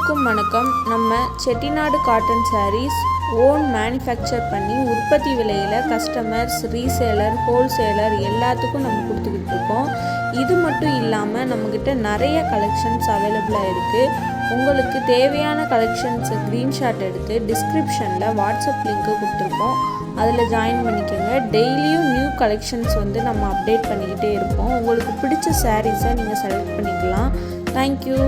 அனைவருக்கும் வணக்கம். நம்ம Chettinad cotton sarees own manufacture பண்ணி உற்பத்தி விலையில் கஸ்டமர்ஸ், ரீசேலர், ஹோல்சேலர் எல்லாத்துக்கும் நம்ம கொடுத்துக்கிட்டு இருக்கோம். இது மட்டும் இல்லாமல் நம்மக்கிட்ட நிறைய கலெக்ஷன்ஸ் அவைலபிளாக இருக்குது. உங்களுக்கு தேவையான கலெக்ஷன்ஸை ஸ்க்ரீன்ஷாட் எடுத்து டிஸ்கிரிப்ஷனில் வாட்ஸ்அப் லிங்க்கு கொடுத்துருக்கோம். அதில் ஜாயின் பண்ணிக்கோங்க. டெய்லியும் நியூ கலெக்ஷன்ஸ் நம்ம அப்டேட் பண்ணிக்கிட்டே இருப்போம். உங்களுக்கு பிடிச்ச சாரீஸை நீங்கள் செலக்ட் பண்ணிக்கலாம். தேங்க்யூ.